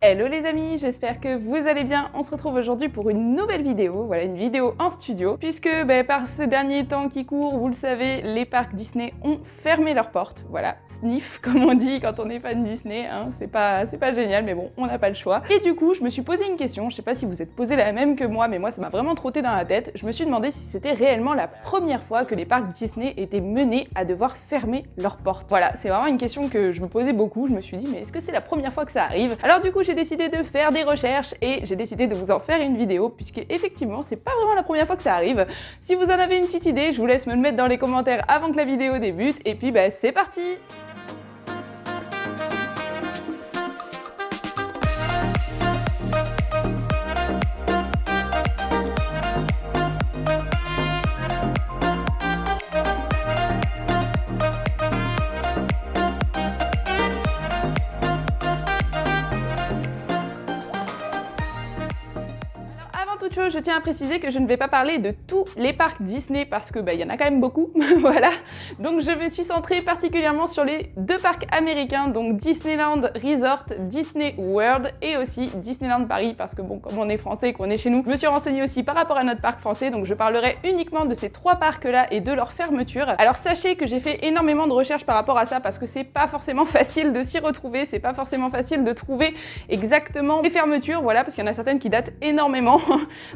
Hello les amis, j'espère que vous allez bien. On se retrouve aujourd'hui pour une nouvelle vidéo, voilà une vidéo en studio, puisque par ces derniers temps qui courent, vous le savez, les parcs Disney ont fermé leurs portes. Voilà, sniff comme on dit quand on est fan Disney, hein. C'est pas génial, mais bon, on n'a pas le choix. Et du coup, je me suis posé une question, je sais pas si vous êtes posé la même que moi, mais moi ça m'a vraiment trotté dans la tête. Je me suis demandé si c'était réellement la première fois que les parcs Disney étaient menés à devoir fermer leurs portes. Voilà, c'est vraiment une question que je me posais beaucoup. Je me suis dit, mais est-ce que c'est la première fois que ça arrive? Alors du coup, j'ai décidé de faire des recherches et j'ai décidé de vous en faire une vidéo puisque effectivement c'est pas vraiment la première fois que ça arrive. Si vous en avez une petite idée, je vous laisse me le mettre dans les commentaires avant que la vidéo débute et puis c'est parti! Je tiens à préciser que je ne vais pas parler de tous les parcs Disney parce que il y en a quand même beaucoup, voilà. Donc je me suis centrée particulièrement sur les deux parcs américains, donc Disneyland Resort, Disney World et aussi Disneyland Paris parce que bon, comme on est français et qu'on est chez nous, je me suis renseignée aussi par rapport à notre parc français, donc je parlerai uniquement de ces trois parcs-là et de leur fermeture. Alors sachez que j'ai fait énormément de recherches par rapport à ça parce que c'est pas forcément facile de s'y retrouver, c'est pas forcément facile de trouver exactement les fermetures, voilà, parce qu'il y en a certaines qui datent énormément.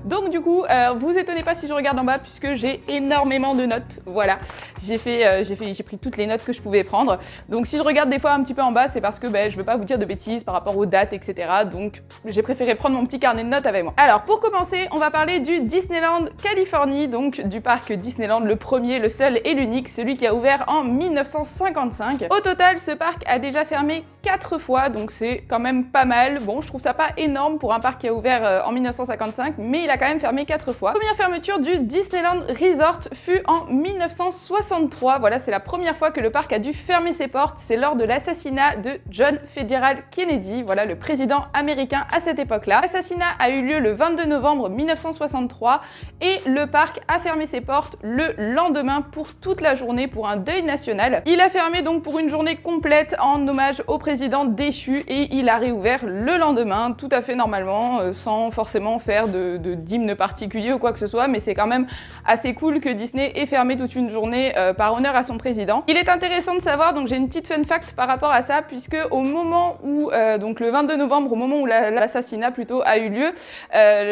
Donc du coup, vous étonnez pas si je regarde en bas puisque j'ai énormément de notes, voilà. J'ai pris toutes les notes que je pouvais prendre. Donc si je regarde des fois un petit peu en bas, c'est parce que je veux pas vous dire de bêtises par rapport aux dates, etc. Donc j'ai préféré prendre mon petit carnet de notes avec moi. Alors pour commencer, on va parler du Disneyland Californie, donc du parc Disneyland, le premier, le seul et l'unique, celui qui a ouvert en 1955. Au total, ce parc a déjà fermé 4 fois, donc c'est quand même pas mal. Bon, je trouve ça pas énorme pour un parc qui a ouvert en 1955, mais il a quand même fermé 4 fois. La première fermeture du Disneyland Resort fut en 1963. Voilà, c'est la première fois que le parc a dû fermer ses portes. C'est lors de l'assassinat de John Fitzgerald Kennedy, voilà, le président américain à cette époque-là. L'assassinat a eu lieu le 22 novembre 1963 et le parc a fermé ses portes le lendemain pour toute la journée pour un deuil national. Il a fermé donc pour une journée complète en hommage au président déchu et il a réouvert le lendemain tout à fait normalement, sans forcément faire d'hymne particulier ou quoi que ce soit, mais c'est quand même assez cool que Disney ait fermé toute une journée par honneur à son président. Il est intéressant de savoir, donc j'ai une petite fun fact par rapport à ça, puisque au moment où, donc le 22 novembre, au moment où l'assassinat plutôt a eu lieu,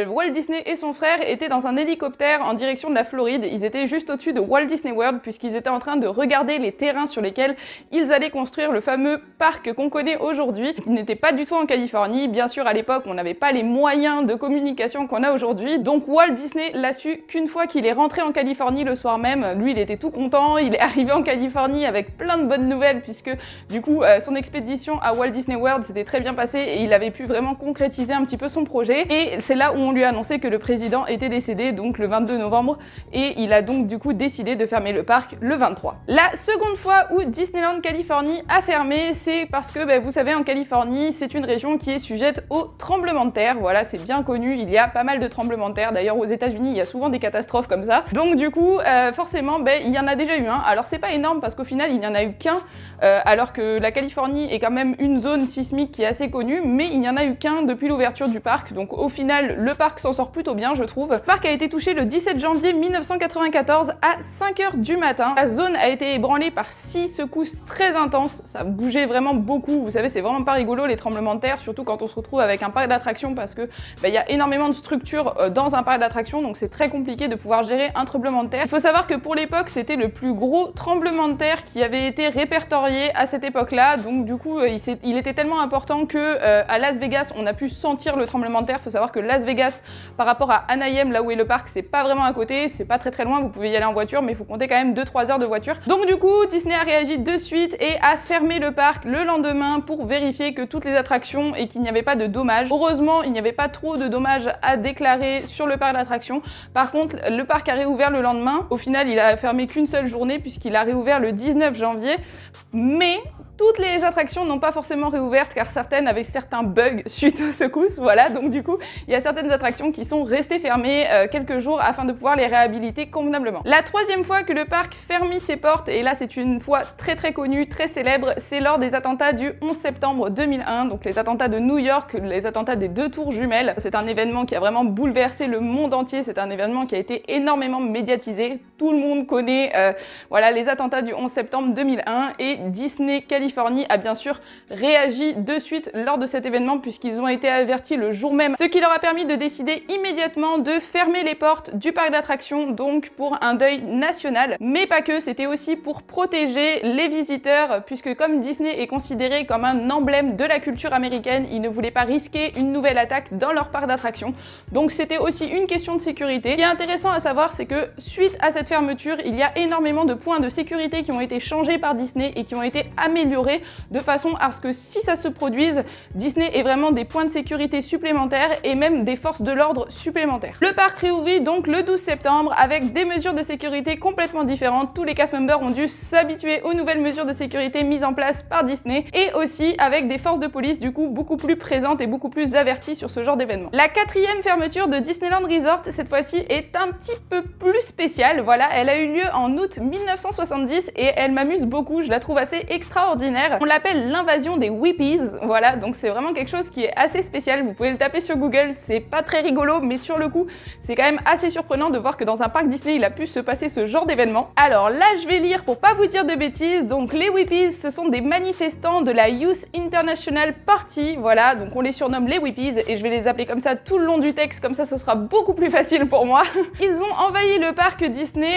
Walt Disney et son frère étaient dans un hélicoptère en direction de la Floride. Ils étaient juste au-dessus de Walt Disney World puisqu'ils étaient en train de regarder les terrains sur lesquels ils allaient construire le fameux parc qu'on connaît aujourd'hui. Il n'était pas du tout en Californie. Bien sûr, à l'époque, on n'avait pas les moyens de communication qu'on a aujourd'hui. Donc Walt Disney l'a su qu'une fois qu'il est rentré en Californie le soir même. Lui, il était tout content. Il est arrivé en Californie avec plein de bonnes nouvelles puisque du coup, son expédition à Walt Disney World s'était très bien passée et il avait pu vraiment concrétiser un petit peu son projet. Et c'est là où on lui a annoncé que le président était décédé, donc le 22 novembre. Et il a donc du coup décidé de fermer le parc le 23. La seconde fois où Disneyland Californie a fermé, c'est parce que vous savez, en Californie, c'est une région qui est sujette aux tremblements de terre. Voilà, c'est bien connu. Il y a pas mal de tremblements de terre. D'ailleurs, aux États-Unis, il y a souvent des catastrophes comme ça. Donc du coup, forcément, il y en a déjà eu un. Alors c'est pas énorme parce qu'au final, il n'y en a eu qu'un, alors que la Californie est quand même une zone sismique qui est assez connue, mais il n'y en a eu qu'un depuis l'ouverture du parc. Donc au final, le parc s'en sort plutôt bien, je trouve. Le parc a été touché le 17 janvier 1994 à 5 h du matin. La zone a été ébranlée par 6 secousses très intenses. Ça bougeait vraiment beaucoup. Vous savez, c'est vraiment pas rigolo les tremblements de terre, surtout quand on se retrouve avec un parc d'attractions parce que il y a énormément de structures dans un parc d'attractions, donc c'est très compliqué de pouvoir gérer un tremblement de terre. Il faut savoir que pour l'époque, c'était le plus gros tremblement de terre qui avait été répertorié à cette époque-là. Donc du coup, il était tellement important que à Las Vegas, on a pu sentir le tremblement de terre. Il faut savoir que Las Vegas, par rapport à Anaheim, là où est le parc, c'est pas vraiment à côté, c'est pas très loin, vous pouvez y aller en voiture, mais il faut compter quand même 2-3 heures de voiture. Donc du coup, Disney a réagi de suite et a fermé le parc le lendemain pour vérifier que toutes les attractions et qu'il n'y avait pas de dommages. Heureusement, il n'y avait pas trop de dommages à déclarer sur le parc d'attractions. Par contre, le parc a réouvert le lendemain. Au final, il a fermé qu'une seule journée puisqu'il a réouvert le 19 janvier. Mais toutes les attractions n'ont pas forcément réouvert car certaines avaient certains bugs suite aux secousses, voilà, donc du coup, il y a certaines attractions qui sont restées fermées quelques jours afin de pouvoir les réhabiliter convenablement. La troisième fois que le parc fermit ses portes, et là c'est une fois très connue, très célèbre, c'est lors des attentats du 11 septembre 2001, donc les attentats de New York, les attentats des 2 tours jumelles. C'est un événement qui a vraiment bouleversé le monde entier, c'est un événement qui a été énormément médiatisé, tout le monde connaît voilà, les attentats du 11 septembre 2001, et Disney Californie a bien sûr réagi de suite lors de cet événement puisqu'ils ont été avertis le jour même, ce qui leur a permis de décider immédiatement de fermer les portes du parc d'attractions, donc pour un deuil national. Mais pas que, c'était aussi pour protéger les visiteurs, puisque comme Disney est considéré comme un emblème de la culture américaine, ils ne voulaient pas risquer une nouvelle attaque dans leur parc d'attractions. Donc c'était aussi une question de sécurité. Ce qui est intéressant à savoir, c'est que suite à cette fermeture, il y a énormément de points de sécurité qui ont été changés par Disney et qui ont été améliorés de façon à ce que si ça se produise, Disney ait vraiment des points de sécurité supplémentaires et même des forces de l'ordre supplémentaires. Le parc réouvrit donc le 12 septembre avec des mesures de sécurité complètement différentes. Tous les cast members ont dû s'habituer aux nouvelles mesures de sécurité mises en place par Disney et aussi avec des forces de police du coup beaucoup plus présentes et beaucoup plus averties sur ce genre d'événement. La quatrième fermeture de Disneyland Resort cette fois-ci est un petit peu plus spéciale. Voilà, elle a eu lieu en août 1970 et elle m'amuse beaucoup, je la trouve assez extraordinaire. On l'appelle l'invasion des Whippies, voilà, donc c'est vraiment quelque chose qui est assez spécial. Vous pouvez le taper sur Google, c'est pas très rigolo, mais sur le coup, c'est quand même assez surprenant de voir que dans un parc Disney, il a pu se passer ce genre d'événement. Alors là, je vais lire pour pas vous dire de bêtises. Donc les Whippies, ce sont des manifestants de la Youth International Party, voilà, donc on les surnomme les Whippies et je vais les appeler comme ça tout le long du texte, comme ça ce sera beaucoup plus facile pour moi. Ils ont envahi le parc Disney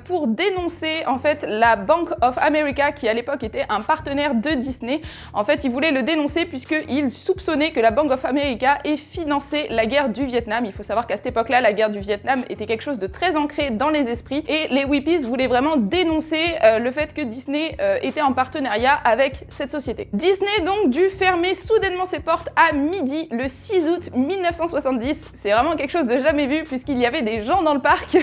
pour dénoncer en fait la Bank of America qui à l'époque était un partenaire de Disney. En fait, ils voulaient le dénoncer puisqu'ils soupçonnaient que la Bank of America ait financé la guerre du Vietnam. Il faut savoir qu'à cette époque-là, la guerre du Vietnam était quelque chose de très ancré dans les esprits et les Whippies voulaient vraiment dénoncer le fait que Disney était en partenariat avec cette société. Disney donc dut fermer soudainement ses portes à midi le 6 août 1970. C'est vraiment quelque chose de jamais vu puisqu'il y avait des gens dans le parc.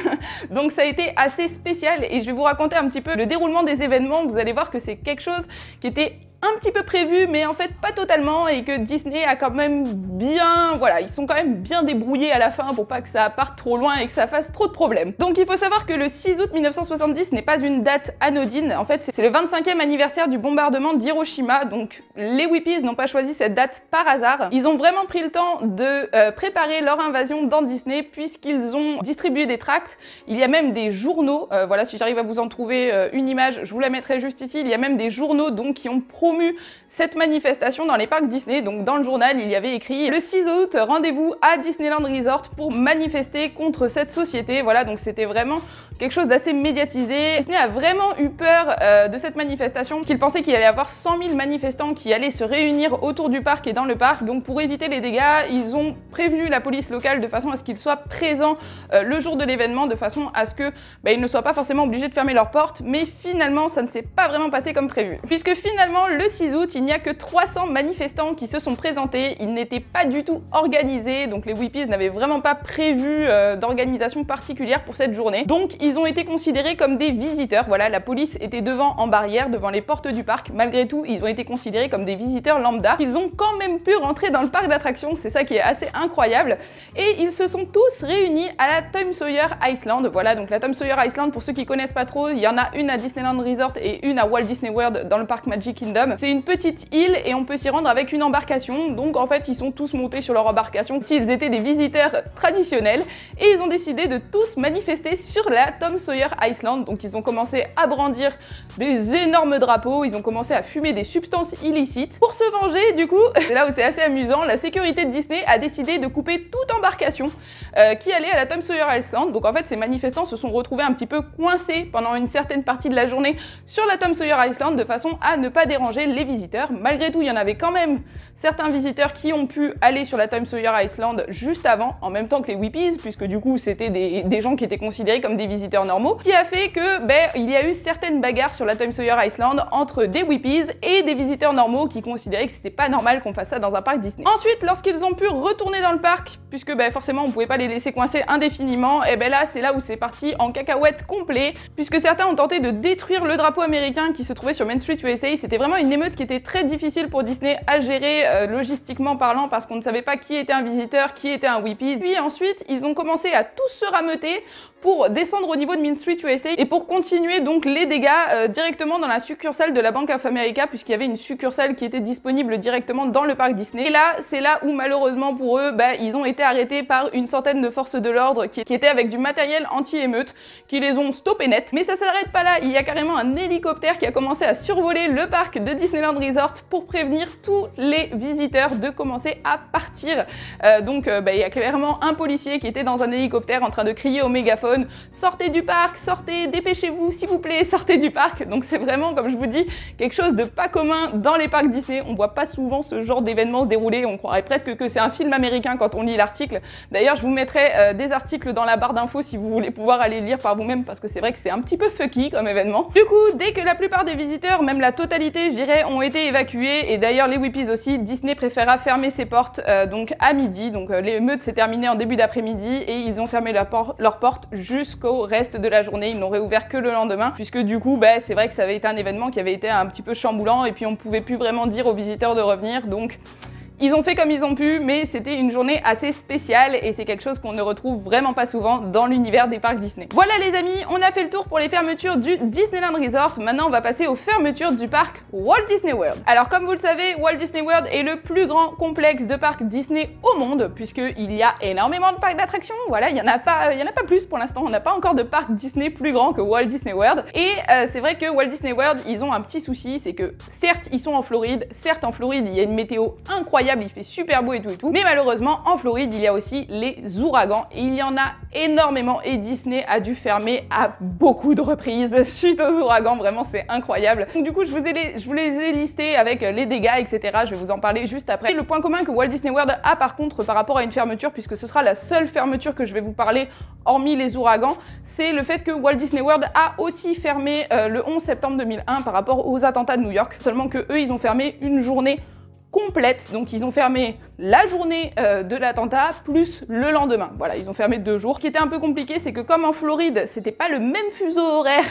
Donc ça a été assez spécial et je vais vous raconter un petit peu le déroulement des événements. Vous allez voir que c'est quelque chose qui était un petit peu prévu mais en fait pas totalement et que Disney a quand même bien, voilà, ils sont quand même bien débrouillés à la fin pour pas que ça parte trop loin et que ça fasse trop de problèmes. Donc il faut savoir que le 6 août 1970 n'est pas une date anodine, en fait c'est le 25e anniversaire du bombardement d'Hiroshima, donc les Whippies n'ont pas choisi cette date par hasard. Ils ont vraiment pris le temps de préparer leur invasion dans Disney puisqu'ils ont distribué des tracts, il y a même des journaux, voilà, si j'arrive à vous en trouver une image, je vous la mettrai juste ici, il y a même des journaux donc qui ont promu cette manifestation dans les parcs Disney. Donc dans le journal, il y avait écrit le 6 août, rendez-vous à Disneyland Resort pour manifester contre cette société. Voilà, donc c'était vraiment quelque chose d'assez médiatisé. Disney a vraiment eu peur de cette manifestation, qu'il pensait qu'il allait y avoir 100 000 manifestants qui allaient se réunir autour du parc et dans le parc. Donc pour éviter les dégâts, ils ont prévenu la police locale de façon à ce qu'ils soient présents le jour de l'événement, de façon à ce que ils ne soient pas forcément obligés de fermer leurs portes. Mais finalement, ça ne s'est pas vraiment passé comme prévu. Puisque finalement, le 6 août, il n'y a que 300 manifestants qui se sont présentés. Ils n'étaient pas du tout organisés, donc les Whippies n'avaient vraiment pas prévu d'organisation particulière pour cette journée. Donc ils ont été considérés comme des visiteurs. Voilà, la police était devant en barrière, devant les portes du parc. Malgré tout, ils ont été considérés comme des visiteurs lambda. Ils ont quand même pu rentrer dans le parc d'attractions, c'est ça qui est assez incroyable. Et ils se sont tous réunis à la Tom Sawyer Island. Voilà, donc la Tom Sawyer Island, pour ceux qui connaissent pas trop, il y en a une à Disneyland Resort et une à Walt Disney World dans le parc Magic Kingdom. C'est une petite île et on peut s'y rendre avec une embarcation. Donc en fait, ils sont tous montés sur leur embarcation s'ils étaient des visiteurs traditionnels et ils ont décidé de tous manifester sur la Tom Sawyer Island. Donc ils ont commencé à brandir des énormes drapeaux, ils ont commencé à fumer des substances illicites. Pour se venger, du coup, c'est là où c'est assez amusant, la sécurité de Disney a décidé de couper toute embarcation qui allait à la Tom Sawyer Island. Donc en fait, ces manifestants se sont retrouvés un petit peu coincés pendant une certaine partie de la journée sur la Tom Sawyer Island de façon à ne pas déranger les visiteurs. Malgré tout, il y en avait quand même certains visiteurs qui ont pu aller sur la Tom Sawyer Island juste avant, en même temps que les Whippies, puisque du coup c'était des gens qui étaient considérés comme des visiteurs normaux, qui a fait que il y a eu certaines bagarres sur la Tom Sawyer Island entre des Whippies et des visiteurs normaux qui considéraient que c'était pas normal qu'on fasse ça dans un parc Disney. Ensuite, lorsqu'ils ont pu retourner dans le parc, puisque forcément on pouvait pas les laisser coincés indéfiniment, et là c'est là où c'est parti en cacahuète complet, puisque certains ont tenté de détruire le drapeau américain qui se trouvait sur Main Street USA. C'était vraiment une émeute qui était très difficile pour Disney à gérer logistiquement parlant, parce qu'on ne savait pas qui était un visiteur, qui était un Whippy. Puis ensuite, ils ont commencé à tous se rameuter pour descendre au niveau de Main Street USA et pour continuer donc les dégâts directement dans la succursale de la Bank of America, puisqu'il y avait une succursale qui était disponible directement dans le parc Disney. Et là, c'est là où malheureusement pour eux, ils ont été arrêtés par une centaine de forces de l'ordre qui étaient avec du matériel anti-émeute, qui les ont stoppés net. Mais ça s'arrête pas là, il y a carrément un hélicoptère qui a commencé à survoler le parc de Disneyland Resort pour prévenir tous les visiteurs de commencer à partir. Il y a clairement un policier qui était dans un hélicoptère en train de crier au mégaphone: sortez du parc, sortez, dépêchez-vous, s'il vous plaît, sortez du parc. Donc c'est vraiment, comme je vous dis, quelque chose de pas commun dans les parcs Disney. On voit pas souvent ce genre d'événements se dérouler, on croirait presque que c'est un film américain quand on lit l'article. D'ailleurs, je vous mettrai des articles dans la barre d'infos si vous voulez pouvoir aller lire par vous-même, parce que c'est vrai que c'est un petit peu fucky comme événement. Du coup, dès que la plupart des visiteurs, même la totalité je dirais, ont été évacués, et d'ailleurs les Whippies aussi, Disney préféra fermer ses portes donc à midi. Donc l'émeute s'est terminée en début d'après-midi et ils ont fermé leurs portes jusqu'au reste de la journée. Ils n'ont réouvert que le lendemain, puisque du coup c'est vrai que ça avait été un événement qui avait été un petit peu chamboulant et puis on pouvait plus vraiment dire aux visiteurs de revenir. Donc ils ont fait comme ils ont pu, mais c'était une journée assez spéciale et c'est quelque chose qu'on ne retrouve vraiment pas souvent dans l'univers des parcs Disney. Voilà les amis, on a fait le tour pour les fermetures du Disneyland Resort. Maintenant on va passer aux fermetures du parc Walt Disney World. Alors comme vous le savez, Walt Disney World est le plus grand complexe de parcs Disney au monde, puisqu'il y a énormément de parcs d'attractions. Voilà, il y en a pas plus pour l'instant, on n'a pas encore de parc Disney plus grand que Walt Disney World. Et c'est vrai que Walt Disney World, ils ont un petit souci, c'est que certes ils sont en Floride, certes en Floride il y a une météo incroyable, il fait super beau et tout, mais malheureusement en Floride il y a aussi les ouragans et il y en a énormément et Disney a dû fermer à beaucoup de reprises suite aux ouragans. Vraiment c'est incroyable. Donc du coup je vous les ai listés avec les dégâts etc, je vais vous en parler juste après. Et le point commun que Walt Disney World a par contre par rapport à une fermeture, puisque ce sera la seule fermeture que je vais vous parler hormis les ouragans, c'est le fait que Walt Disney World a aussi fermé le 11 septembre 2001 par rapport aux attentats de New York, seulement que eux ils ont fermé une journée complète, donc ils ont fermé la journée de l'attentat plus le lendemain. Voilà, ils ont fermé 2 jours. Ce qui était un peu compliqué, c'est que comme en Floride, c'était pas le même fuseau horaire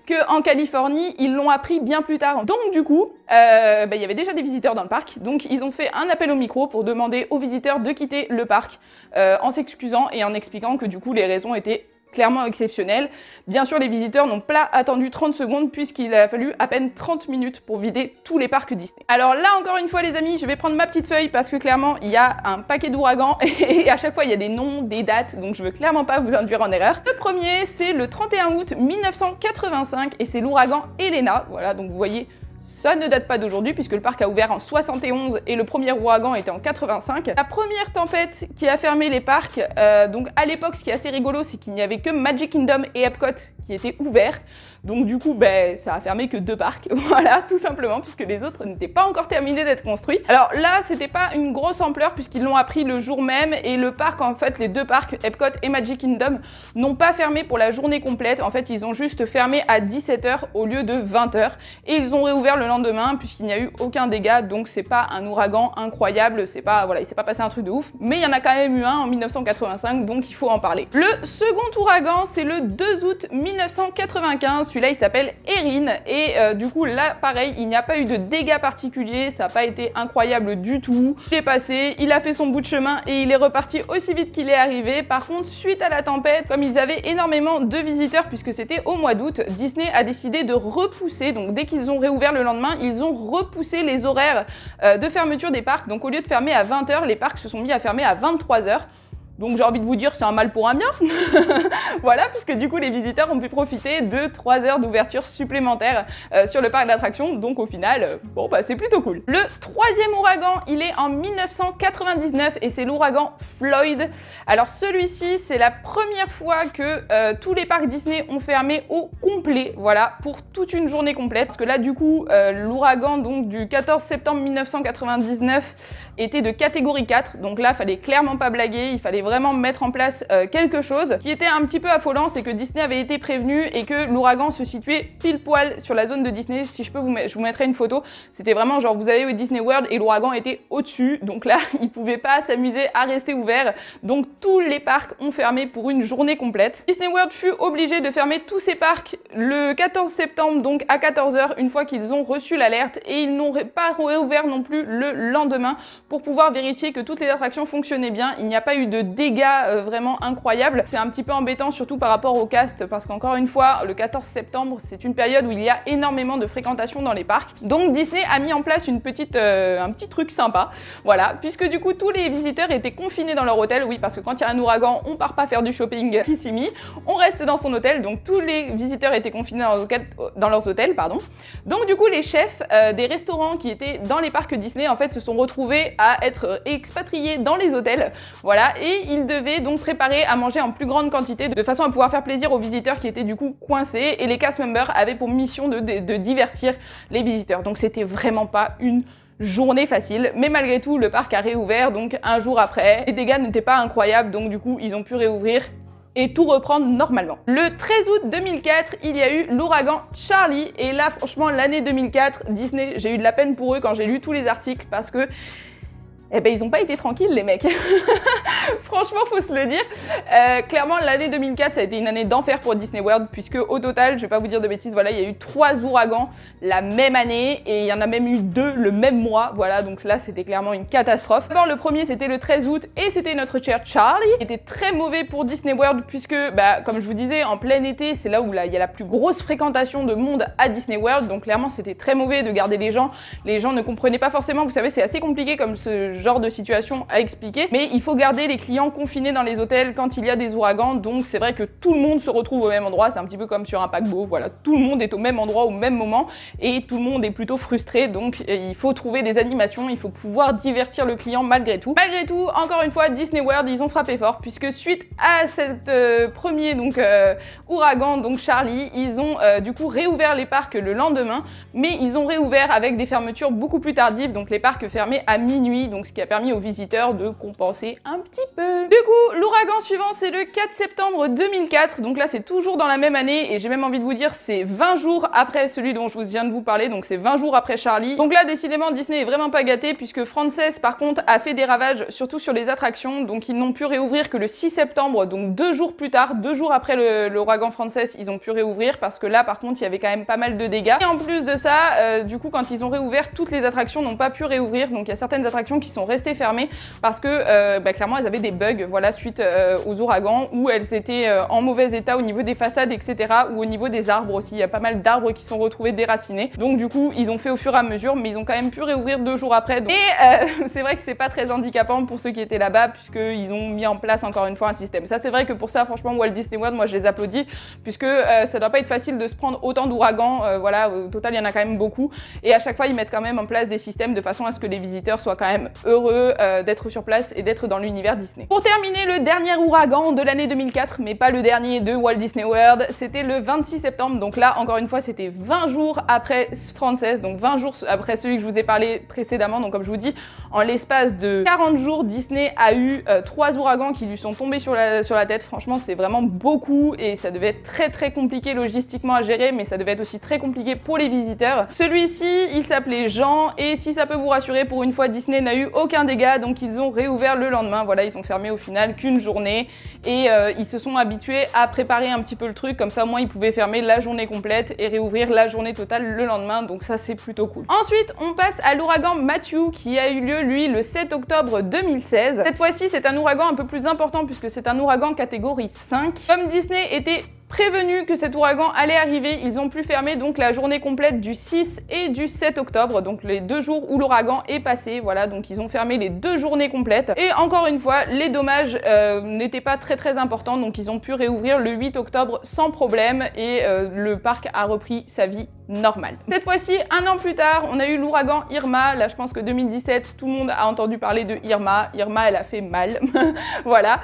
qu'en Californie, ils l'ont appris bien plus tard. Donc du coup, il y avait déjà des visiteurs dans le parc, donc ils ont fait un appel au micro pour demander aux visiteurs de quitter le parc en s'excusant et en expliquant que du coup les raisons étaient clairement exceptionnel. Bien sûr, les visiteurs n'ont pas attendu 30 secondes puisqu'il a fallu à peine 30 minutes pour vider tous les parcs Disney. Alors là, encore une fois les amis, je vais prendre ma petite feuille parce que clairement, il y a un paquet d'ouragans et à chaque fois, il y a des noms, des dates, donc je veux clairement pas vous induire en erreur. Le premier, c'est le 31 août 1985 et c'est l'ouragan Elena. Voilà, donc vous voyez, ça ne date pas d'aujourd'hui puisque le parc a ouvert en 71 et le premier ouragan était en 85. La première tempête qui a fermé les parcs, donc à l'époque ce qui est assez rigolo c'est qu'il n'y avait que Magic Kingdom et Epcot qui étaient ouverts. Donc du coup, ça a fermé que 2 parcs, voilà, tout simplement, puisque les autres n'étaient pas encore terminés d'être construits. Alors là, c'était pas une grosse ampleur puisqu'ils l'ont appris le jour même et le parc, en fait, les 2 parcs, Epcot et Magic Kingdom, n'ont pas fermé pour la journée complète. En fait, ils ont juste fermé à 17 h au lieu de 20 h et ils ont réouvert le lendemain puisqu'il n'y a eu aucun dégât. Donc c'est pas un ouragan incroyable, c'est pas, voilà, il s'est pas passé un truc de ouf, mais il y en a quand même eu un en 1985, donc il faut en parler. Le second ouragan, c'est le 2 août 1995. Celui-là, il s'appelle Erin et du coup, là, pareil, il n'y a pas eu de dégâts particuliers, ça n'a pas été incroyable du tout. Il est passé, il a fait son bout de chemin et il est reparti aussi vite qu'il est arrivé. Par contre, suite à la tempête, comme ils avaient énormément de visiteurs puisque c'était au mois d'août, Disney a décidé de repousser, donc dès qu'ils ont réouvert le lendemain, ils ont repoussé les horaires de fermeture des parcs. Donc au lieu de fermer à 20 h, les parcs se sont mis à fermer à 23 h. Donc j'ai envie de vous dire c'est un mal pour un bien. Voilà, puisque du coup les visiteurs ont pu profiter de 3 heures d'ouverture supplémentaires sur le parc d'attractions. Donc au final, bon bah c'est plutôt cool. Le troisième ouragan, il est en 1999 et c'est l'ouragan Floyd. Alors celui-ci, c'est la première fois que tous les parcs Disney ont fermé au complet, voilà, pour toute une journée complète. Parce que là du coup, l'ouragan donc du 14 septembre 1999 était de catégorie 4. Donc là, fallait clairement pas blaguer, il fallait vraiment mettre en place quelque chose. Qui était un petit peu affolant, c'est que Disney avait été prévenu et que l'ouragan se situait pile poil sur la zone de Disney. Si je peux je vous mettrai une photo. C'était vraiment genre vous avez au Disney World et l'ouragan était au-dessus. Donc là, ils pouvaient pas s'amuser à rester ouverts. Donc tous les parcs ont fermé pour une journée complète. Disney World fut obligé de fermer tous ses parcs le 14 septembre, donc à 14 h, une fois qu'ils ont reçu l'alerte, et ils n'ont pas réouvert non plus le lendemain pour pouvoir vérifier que toutes les attractions fonctionnaient bien. Il n'y a pas eu de dégâts vraiment incroyables. C'est un petit peu embêtant, surtout par rapport au cast, parce qu'encore une fois, le 14 septembre, c'est une période où il y a énormément de fréquentation dans les parcs. Donc Disney a mis en place un petit truc sympa, voilà, puisque du coup tous les visiteurs étaient confinés dans leur hôtel. Oui, parce que quand il y a un ouragan, on part pas faire du shopping Kissimmee, on reste dans son hôtel. Donc tous les visiteurs étaient confinés dans leurs hôtels, pardon. Donc du coup les chefs des restaurants qui étaient dans les parcs Disney en fait se sont retrouvés à être expatriés dans les hôtels, voilà, et ils devaient donc préparer à manger en plus grande quantité de façon à pouvoir faire plaisir aux visiteurs qui étaient du coup coincés, et les cast members avaient pour mission de divertir les visiteurs. Donc c'était vraiment pas une journée facile, mais malgré tout le parc a réouvert donc un jour après. Les dégâts n'étaient pas incroyables, donc du coup ils ont pu réouvrir et tout reprendre normalement. Le 13 août 2004, il y a eu l'ouragan Charlie, et là franchement l'année 2004, Disney, j'ai eu de la peine pour eux quand j'ai lu tous les articles, parce que eh ben ils ont pas été tranquilles les mecs. Franchement, faut se le dire. Clairement, l'année 2004, ça a été une année d'enfer pour Disney World, puisque au total, je vais pas vous dire de bêtises, voilà, il y a eu 3 ouragans la même année, et il y en a même eu 2 le même mois, voilà, donc là c'était clairement une catastrophe. D'abord, le premier c'était le 13 août, et c'était notre cher Charlie, qui était très mauvais pour Disney World, puisque, bah, comme je vous disais, en plein été, c'est là où il y a la plus grosse fréquentation de monde à Disney World, donc clairement c'était très mauvais de garder les gens ne comprenaient pas forcément, vous savez, c'est assez compliqué comme ce genre de situation à expliquer, mais il faut garder les clients confinés dans les hôtels quand il y a des ouragans, donc c'est vrai que tout le monde se retrouve au même endroit, c'est un petit peu comme sur un paquebot, voilà, tout le monde est au même endroit au même moment, et tout le monde est plutôt frustré, donc il faut trouver des animations, il faut pouvoir divertir le client malgré tout. Malgré tout, encore une fois, Disney World, ils ont frappé fort, puisque suite à cette premier ouragan, donc Charlie, ils ont du coup réouvert les parcs le lendemain, mais ils ont réouvert avec des fermetures beaucoup plus tardives, donc les parcs fermés à minuit, donc ce qui a permis aux visiteurs de compenser un petit peu. Du coup, l'ouragan suivant, c'est le 4 septembre 2004, donc là c'est toujours dans la même année, et j'ai même envie de vous dire c'est 20 jours après celui dont je viens de vous parler, donc c'est 20 jours après Charlie. Donc là décidément Disney est vraiment pas gâté, puisque Frances par contre a fait des ravages surtout sur les attractions, donc ils n'ont pu réouvrir que le 6 septembre, donc 2 jours plus tard, 2 jours après l'ouragan Frances, ils ont pu réouvrir, parce que là par contre il y avait quand même pas mal de dégâts. Et en plus de ça, du coup quand ils ont réouvert, toutes les attractions n'ont pas pu réouvrir, donc il y a certaines attractions qui sont restées fermées parce que clairement elles avaient des bugs, voilà, suite aux ouragans, où elles étaient en mauvais état au niveau des façades, etc., ou au niveau des arbres aussi. Il y a pas mal d'arbres qui sont retrouvés déracinés, donc du coup ils ont fait au fur et à mesure, mais ils ont quand même pu réouvrir 2 jours après. Donc... Et c'est vrai que c'est pas très handicapant pour ceux qui étaient là-bas, puisqu'ils ont mis en place encore une fois un système. Ça c'est vrai que pour ça franchement Walt Disney World, moi je les applaudis, puisque ça doit pas être facile de se prendre autant d'ouragans, voilà, au total il y en a quand même beaucoup, et à chaque fois ils mettent quand même en place des systèmes de façon à ce que les visiteurs soient quand même heureux d'être sur place et d'être dans l'univers Disney. Pour terminer, le dernier ouragan de l'année 2004, mais pas le dernier de Walt Disney World, c'était le 26 septembre, donc là encore une fois c'était 20 jours après Frances, donc 20 jours après celui que je vous ai parlé précédemment. Donc comme je vous dis, en l'espace de 40 jours, Disney a eu 3 ouragans qui lui sont tombés sur la tête. Franchement c'est vraiment beaucoup, et ça devait être très très compliqué logistiquement à gérer, mais ça devait être aussi très compliqué pour les visiteurs. Celui-ci, il s'appelait Jean, et si ça peut vous rassurer, pour une fois Disney n'a eu aucun dégât, donc ils ont réouvert le lendemain. Voilà, ils ont fermé au final qu'une journée, et ils se sont habitués à préparer un petit peu le truc, comme ça au moins ils pouvaient fermer la journée complète et réouvrir la journée totale le lendemain, donc ça c'est plutôt cool. Ensuite on passe à l'ouragan Matthew, qui a eu lieu lui le 7 octobre 2016. Cette fois-ci c'est un ouragan un peu plus important, puisque c'est un ouragan catégorie 5. Comme Disney était prévenu que cet ouragan allait arriver, ils ont pu fermer donc la journée complète du 6 et du 7 octobre, donc les 2 jours où l'ouragan est passé, voilà, donc ils ont fermé les 2 journées complètes. Et encore une fois, les dommages n'étaient pas très importants, donc ils ont pu réouvrir le 8 octobre sans problème et le parc a repris sa vie normale. Cette fois-ci, un an plus tard, on a eu l'ouragan Irma. Là, je pense que 2017, tout le monde a entendu parler de Irma. Irma, elle a fait mal. Voilà.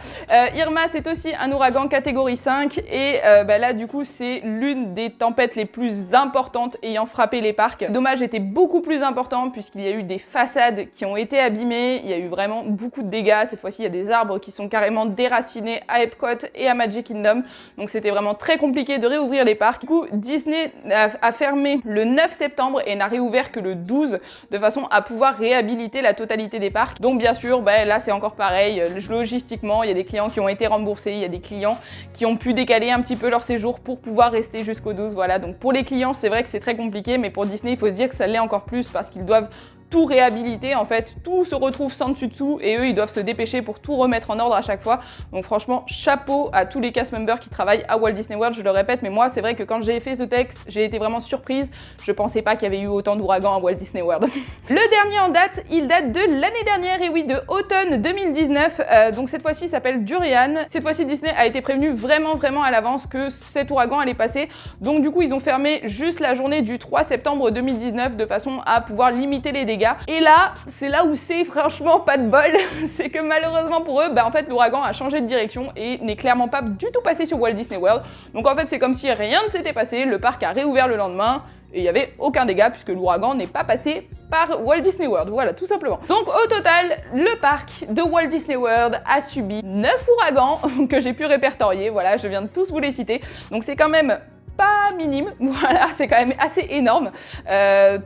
Irma, c'est aussi un ouragan catégorie 5 et là, du coup, c'est l'une des tempêtes les plus importantes ayant frappé les parcs. Les dommages étaient beaucoup plus importants puisqu'il y a eu des façades qui ont été abîmées. Il y a eu vraiment beaucoup de dégâts. Cette fois-ci, il y a des arbres qui sont carrément déracinés à Epcot et à Magic Kingdom. Donc, c'était vraiment très compliqué de réouvrir les parcs. Du coup, Disney a fermé le 9 septembre et n'a réouvert que le 12 de façon à pouvoir réhabiliter la totalité des parcs. Donc bien sûr, là c'est encore pareil, logistiquement, il y a des clients qui ont été remboursés, il y a des clients qui ont pu décaler un petit peu leur séjour pour pouvoir rester jusqu'au 12. Voilà, donc pour les clients, c'est vrai que c'est très compliqué, mais pour Disney, il faut se dire que ça l'est encore plus parce qu'ils doivent tout réhabiliter, en fait, tout se retrouve sans dessus-dessous et eux, ils doivent se dépêcher pour tout remettre en ordre à chaque fois. Donc franchement, chapeau à tous les cast members qui travaillent à Walt Disney World, je le répète, mais moi, c'est vrai que quand j'ai fait ce texte, j'ai été vraiment surprise. Je pensais pas qu'il y avait eu autant d'ouragans à Walt Disney World. Le dernier en date, il date de l'année dernière, et oui, de automne 2019. Donc cette fois-ci, il s'appelle Durian. Cette fois-ci, Disney a été prévenu vraiment à l'avance que cet ouragan allait passer. Donc du coup, ils ont fermé juste la journée du 3 septembre 2019 de façon à pouvoir limiter les dégâts. Et là, c'est là où c'est franchement pas de bol. C'est que malheureusement pour eux, en fait, l'ouragan a changé de direction et n'est clairement pas du tout passé sur Walt Disney World. Donc en fait, c'est comme si rien ne s'était passé. Le parc a réouvert le lendemain. Et il n'y avait aucun dégât puisque l'ouragan n'est pas passé par Walt Disney World, voilà, tout simplement. Donc au total, le parc de Walt Disney World a subi 9 ouragans que j'ai pu répertorier, voilà, je viens de tous vous les citer. Donc c'est quand même pas minime, voilà, c'est quand même assez énorme.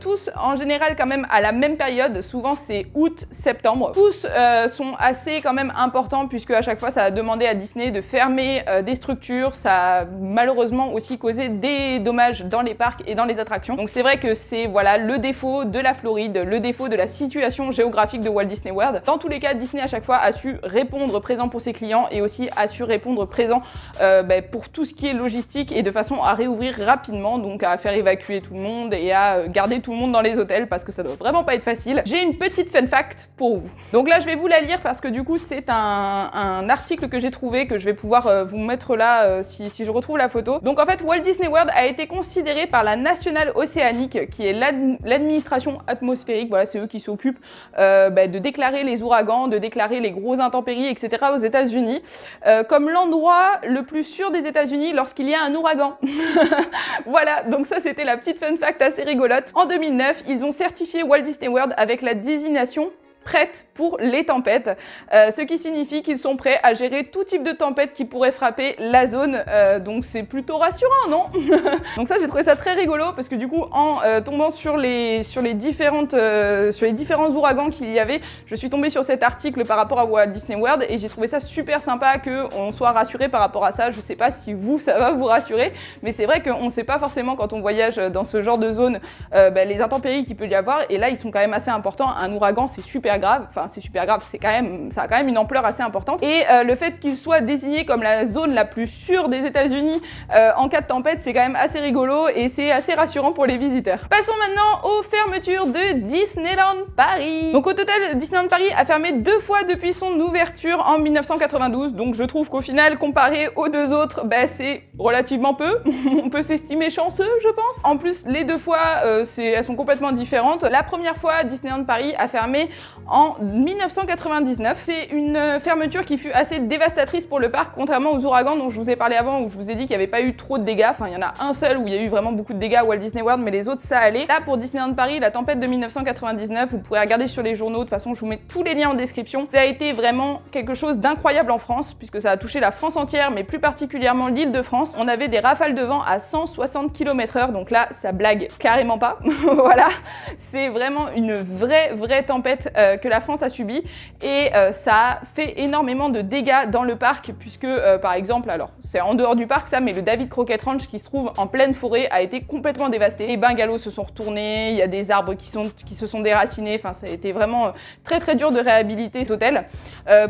Tous en général quand même à la même période, souvent c'est août-septembre. Tous sont assez quand même importants puisque à chaque fois ça a demandé à Disney de fermer des structures, ça a malheureusement aussi causé des dommages dans les parcs et dans les attractions. Donc c'est vrai que c'est voilà le défaut de la Floride, le défaut de la situation géographique de Walt Disney World. Dans tous les cas, Disney à chaque fois a su répondre présent pour ses clients et aussi a su répondre présent pour tout ce qui est logistique et de façon à réouvrir rapidement, donc à faire évacuer tout le monde et à garder tout le monde dans les hôtels parce que ça doit vraiment pas être facile. J'ai une petite fun fact pour vous. Donc là je vais vous la lire parce que du coup c'est un article que j'ai trouvé que je vais pouvoir vous mettre là si je retrouve la photo. Donc en fait Walt Disney World a été considéré par la National Oceanic qui est l'administration atmosphérique, voilà c'est eux qui s'occupent de déclarer les ouragans, de déclarer les grosses intempéries etc. aux États-Unis comme l'endroit le plus sûr des États-Unis lorsqu'il y a un ouragan. Voilà, donc ça c'était la petite fun fact assez rigolote. En 2009, ils ont certifié Walt Disney World avec la désignation prête pour les tempêtes, ce qui signifie qu'ils sont prêts à gérer tout type de tempête qui pourrait frapper la zone, donc c'est plutôt rassurant, non? Donc ça j'ai trouvé ça très rigolo parce que du coup en tombant sur les différents ouragans qu'il y avait, je suis tombée sur cet article par rapport à Walt Disney World et j'ai trouvé ça super sympa qu'on soit rassuré par rapport à ça. Je sais pas si vous ça va vous rassurer, mais c'est vrai qu'on sait pas forcément quand on voyage dans ce genre de zone les intempéries qu'il peut y avoir et là ils sont quand même assez importants. Un ouragan c'est super grave, enfin c'est super grave, ça a quand même une ampleur assez importante et le fait qu'il soit désigné comme la zone la plus sûre des États-Unis en cas de tempête, c'est quand même assez rigolo et c'est assez rassurant pour les visiteurs. Passons maintenant aux fermetures de Disneyland Paris. Donc au total, Disneyland Paris a fermé 2 fois depuis son ouverture en 1992, donc je trouve qu'au final, comparé aux 2 autres, c'est relativement peu. On peut s'estimer chanceux, je pense. En plus, les 2 fois, elles sont complètement différentes. La première fois, Disneyland Paris a fermé en 1999. C'est une fermeture qui fut assez dévastatrice pour le parc, contrairement aux ouragans dont je vous ai parlé avant, où je vous ai dit qu'il n'y avait pas eu trop de dégâts. Enfin, il y en a un seul où il y a eu vraiment beaucoup de dégâts à Walt Disney World, mais les autres, ça allait. Là, pour Disneyland Paris, la tempête de 1999, vous pourrez regarder sur les journaux. De toute façon, je vous mets tous les liens en description. Ça a été vraiment quelque chose d'incroyable en France, puisque ça a touché la France entière, mais plus particulièrement l'île de France. On avait des rafales de vent à 160 km/h, donc là, ça blague carrément pas. Voilà, c'est vraiment une vraie tempête que la France a subi et ça a fait énormément de dégâts dans le parc puisque par exemple, alors c'est en dehors du parc ça, mais le David Crockett Ranch qui se trouve en pleine forêt a été complètement dévasté. Les bungalows se sont retournés, il y a des arbres qui se sont déracinés, enfin ça a été vraiment très dur de réhabiliter cet hôtel.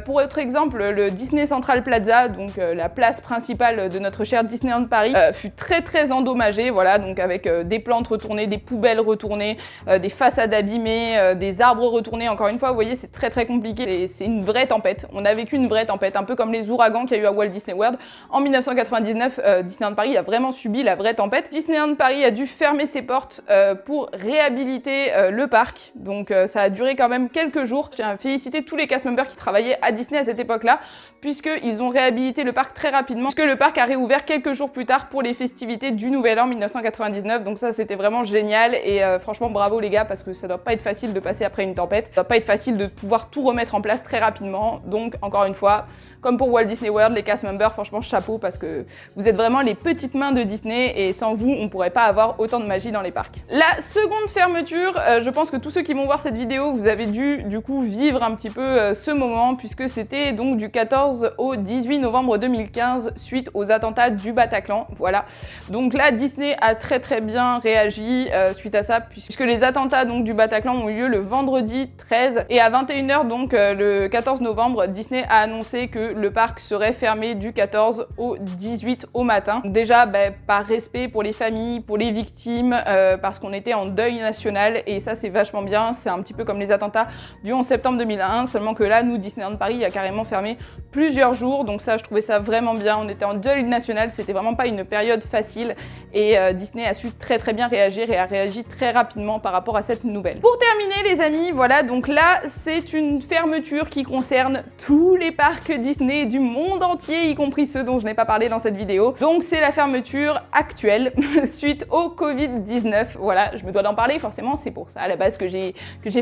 Pour autre exemple, le Disney Central Plaza, donc la place principale de notre cher vers Disneyland Paris fut très endommagé, voilà, donc avec des plantes retournées, des poubelles retournées, des façades abîmées, des arbres retournés. Encore une fois, vous voyez, c'est très compliqué, c'est une vraie tempête. On a vécu une vraie tempête, un peu comme les ouragans qu'il y a eu à Walt Disney World. En 1999, Disneyland Paris a vraiment subi la vraie tempête. Disneyland Paris a dû fermer ses portes pour réhabiliter le parc, donc ça a duré quand même quelques jours. Je tiens à féliciter tous les cast members qui travaillaient à Disney à cette époque-là, puisqu'ils ont réhabilité le parc très rapidement, puisque le parc a réouvert quelques jours plus tard pour les festivités du Nouvel An 1999, donc ça c'était vraiment génial, et franchement bravo les gars, parce que ça doit pas être facile de passer après une tempête, ça doit pas être facile de pouvoir tout remettre en place très rapidement, donc encore une fois, comme pour Walt Disney World, les cast members, franchement chapeau, parce que vous êtes vraiment les petites mains de Disney, et sans vous, on pourrait pas avoir autant de magie dans les parcs. La seconde fermeture, je pense que tous ceux qui vont voir cette vidéo, vous avez dû du coup vivre un petit peu ce moment, puisque c'était donc du 14 au 18 novembre 2015, suite aux attentats du Bataclan, voilà. Donc là, Disney a très bien réagi suite à ça, puisque les attentats donc du Bataclan ont eu lieu le vendredi 13, et à 21 h donc le 14 novembre, Disney a annoncé que le parc serait fermé du 14 au 18 au matin. Déjà, par respect pour les familles, pour les victimes, parce qu'on était en deuil national, et ça c'est vachement bien, c'est un petit peu comme les attentats du 11 septembre 2001, seulement que là, nous, Disneyland Paris a carrément fermé plusieurs jours, donc ça, je trouvais ça vraiment bien. On était en deuil national, c'était vraiment pas une période facile, et Disney a su très bien réagir, et a réagi très rapidement par rapport à cette nouvelle. Pour terminer les amis, voilà, donc là, c'est une fermeture qui concerne tous les parcs Disney du monde entier, y compris ceux dont je n'ai pas parlé dans cette vidéo. Donc c'est la fermeture actuelle suite au Covid-19. Voilà, je me dois d'en parler forcément, c'est pour ça à la base que j'ai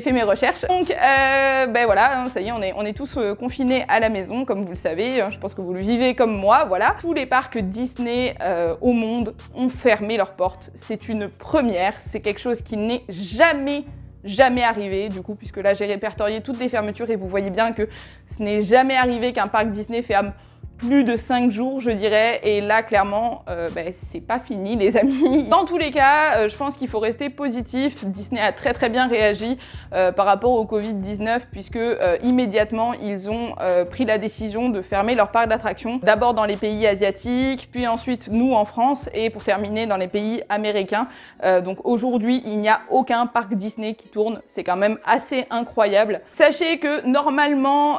fait mes recherches. Donc voilà, ça y est, on est tous confinés à la maison, comme vous le savez, je pense que vous le vivez comme moi, voilà. Tous les parcs Disney au monde ont fermé leurs portes. C'est une première, c'est quelque chose qui n'est jamais arrivé, du coup, puisque là j'ai répertorié toutes les fermetures, et vous voyez bien que ce n'est jamais arrivé qu'un parc Disney ferme plus de 5 jours, je dirais, et là clairement c'est pas fini les amis. Dans tous les cas, je pense qu'il faut rester positif. Disney a très bien réagi par rapport au Covid-19, puisque immédiatement ils ont pris la décision de fermer leur parc d'attractions, d'abord dans les pays asiatiques, puis ensuite nous en France, et pour terminer dans les pays américains. Donc aujourd'hui il n'y a aucun parc Disney qui tourne, c'est quand même assez incroyable. Sachez que normalement,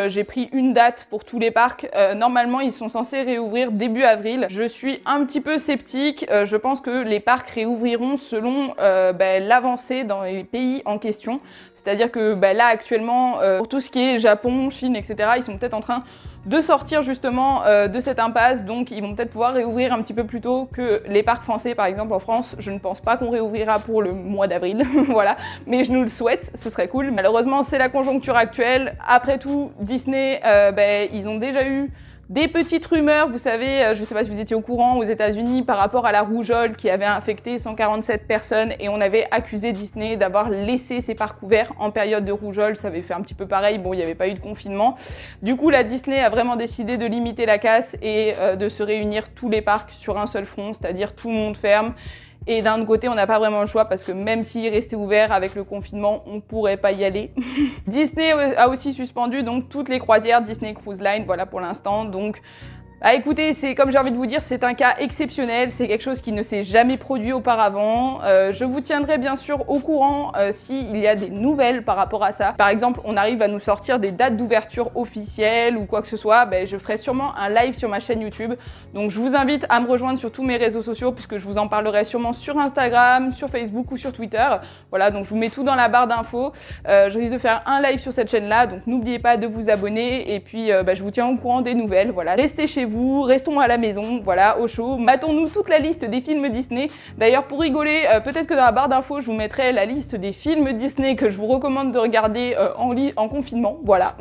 j'ai pris une date pour tous les parcs, normalement ils sont censés réouvrir début avril. Je suis un petit peu sceptique, je pense que les parcs réouvriront selon l'avancée dans les pays en question. C'est-à-dire que là actuellement, pour tout ce qui est Japon, Chine, etc., ils sont peut-être en train de sortir justement de cette impasse, donc ils vont peut-être pouvoir réouvrir un petit peu plus tôt que les parcs français. Par exemple en France, je ne pense pas qu'on réouvrira pour le mois d'avril, voilà, mais je nous le souhaite, ce serait cool. Malheureusement c'est la conjoncture actuelle. Après tout, Disney, ils ont déjà eu des petites rumeurs, vous savez, je sais pas si vous étiez au courant, aux États-Unis par rapport à la rougeole qui avait infecté 147 personnes, et on avait accusé Disney d'avoir laissé ses parcs ouverts en période de rougeole. Ça avait fait un petit peu pareil, bon, il n'y avait pas eu de confinement. Du coup, la Disney a vraiment décidé de limiter la casse et de se réunir tous les parcs sur un seul front, c'est-à-dire tout le monde ferme. Et d'un autre côté, on n'a pas vraiment le choix, parce que même s'il restait ouvert avec le confinement, on pourrait pas y aller. Disney a aussi suspendu donc toutes les croisières Disney Cruise Line, voilà pour l'instant. Donc écoutez, c'est comme j'ai envie de vous dire, c'est un cas exceptionnel, c'est quelque chose qui ne s'est jamais produit auparavant. Je vous tiendrai bien sûr au courant s'il y a des nouvelles par rapport à ça. Par exemple, on arrive à nous sortir des dates d'ouverture officielles ou quoi que ce soit, je ferai sûrement un live sur ma chaîne YouTube. Donc je vous invite à me rejoindre sur tous mes réseaux sociaux, puisque je vous en parlerai sûrement sur Instagram, sur Facebook ou sur Twitter. Voilà, donc je vous mets tout dans la barre d'infos. Je risque de faire un live sur cette chaîne-là, donc n'oubliez pas de vous abonner, et puis je vous tiens au courant des nouvelles. Voilà, restez chez vous, restons à la maison, voilà, au chaud. Matons-nous toute la liste des films Disney. D'ailleurs, pour rigoler, peut-être que dans la barre d'infos, je vous mettrai la liste des films Disney que je vous recommande de regarder en confinement, voilà.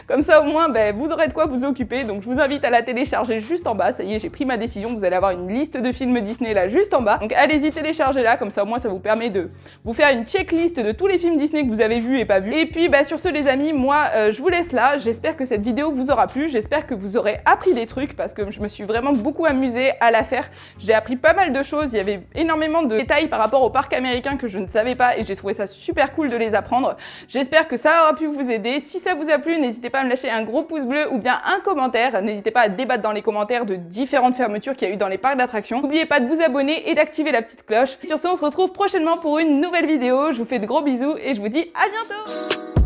Comme ça, au moins, vous aurez de quoi vous occuper. Donc, je vous invite à la télécharger juste en bas. Ça y est, j'ai pris ma décision. Vous allez avoir une liste de films Disney là, juste en bas. Donc, allez-y, téléchargez-la. Comme ça, au moins, ça vous permet de vous faire une checklist de tous les films Disney que vous avez vus et pas vus. Et puis, sur ce, les amis, moi, je vous laisse là. J'espère que cette vidéo vous aura plu. J'espère que vous aurez appris des trucs. truc parce que je me suis vraiment beaucoup amusée à la faire. J'ai appris pas mal de choses, il y avait énormément de détails par rapport au parc américain que je ne savais pas et j'ai trouvé ça super cool de les apprendre. J'espère que ça aura pu vous aider. Si ça vous a plu, n'hésitez pas à me lâcher un gros pouce bleu ou bien un commentaire. N'hésitez pas à débattre dans les commentaires de différentes fermetures qu'il y a eu dans les parcs d'attractions. N'oubliez pas de vous abonner et d'activer la petite cloche. Sur ce, on se retrouve prochainement pour une nouvelle vidéo. Je vous fais de gros bisous et je vous dis à bientôt!